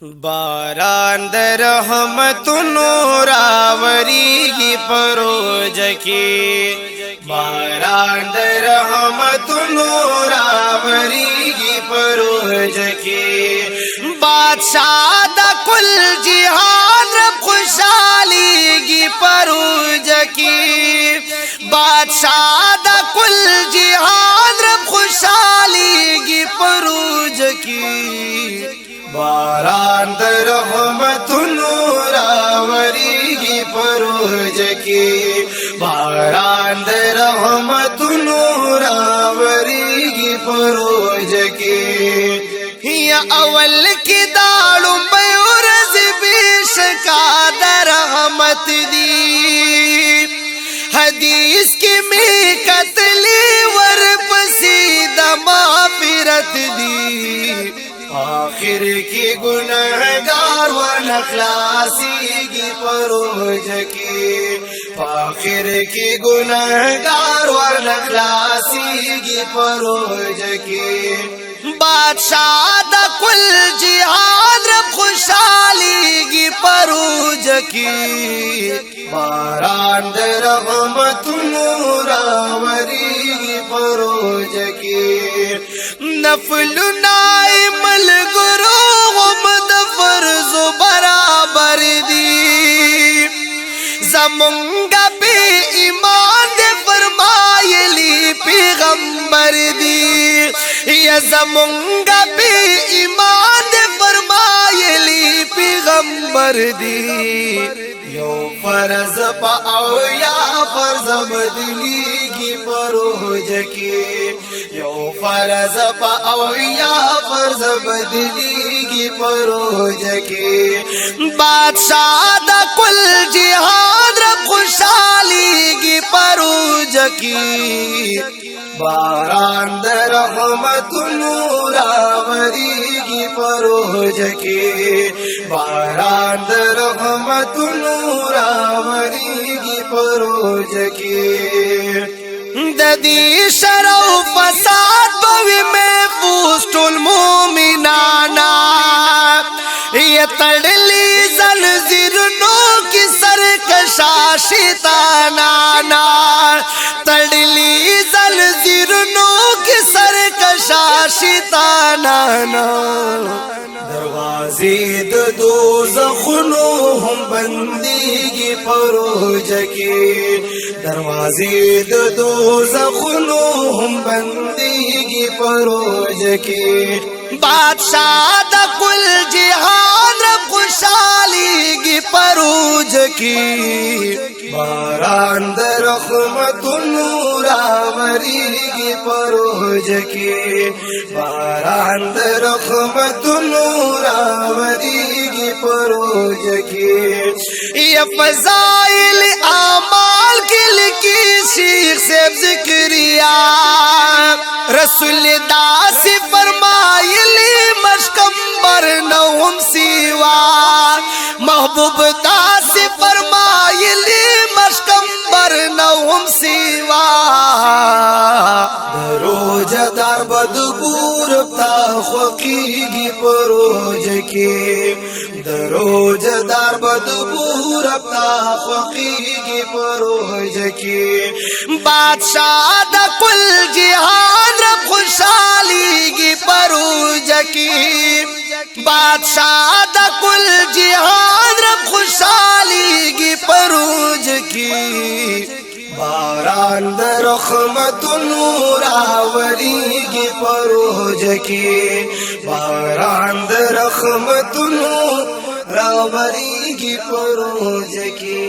बारान दर रहमतुनो रावरी परोज की बारान दर रहमतुनो रावरी परोज की बादशाह दा कुल जिहान रब खुशहाली की परोज की बादशाह दा कुल जिहान रब खुशहाली की परोज की बारान दर रहमतुनो रावरी परोज की बारान दर रहमतुनो रावरी परोज की या अवल की दाड़ुं बयूरज बीश का दर रहमत दी हदीस की में कतली वर पसीदा माफिरत दी आखिर की गुनहगार व नखलासी की परोज की आखिर की गुनहगार व नखलासी की परोज की बादशाह दा कुल जिहान रब खुशहाली की परोज की बारान दर रहमतुनो रावरी परोज की नफल नाइमल गुरु हमद फर्ज बराबर दी जमुंगा पे ईमान दे फरमायली पैगंबर दी या जमुंगा पे ईमान दे फरमायली पैगंबर दी यो फर्ज पाओ या फर्ज बदली की परोज की यो फर्ज पाओ या फर्ज बदली की परोज की बादशाह दा कुल जिहान रब खुशहाली की परोज की बारान दर रहमतुनो रावरी की परोज की बारान दर रहमतुनो रावरी की परोज की ददी शरौ फसाद बवी में फूस्टुल मोमिनाना ये तड़ली जंजीरनो की सरकशाशिताना तड़ली जंजीरनो की सरकशाशिताना दरवाजे दोज़खनो हम बंदी की परोज की दरवाजे दोज़खनो हम बंदी की परोज की बादशाह दा कुल जिहान रब खुशहाली की परोज की बारान दर रहमतुनो रावरी की परोज की बारान दर रहमतुनो रावरी की परोज की ये फज़ाइल आमाल की लिखी शेख से जिक्रिया रसूल दास फरमायली मशकंबर नौम सिवा महबूब दास फरमायली मशकंबर नौम सिवा दरोजदार बदबूर ताखी की परोज की दरोजदार बदबूर ताखी की परोज की बादशाह दा कुल जिहान रब खुशहाली की परोज की बादशाह दा कुल जिहान रब खुशहाली की परोज की बारान दर रहमतुनो रावरी की परोज की बारान दर रहमतुनो रावरी की परोज की।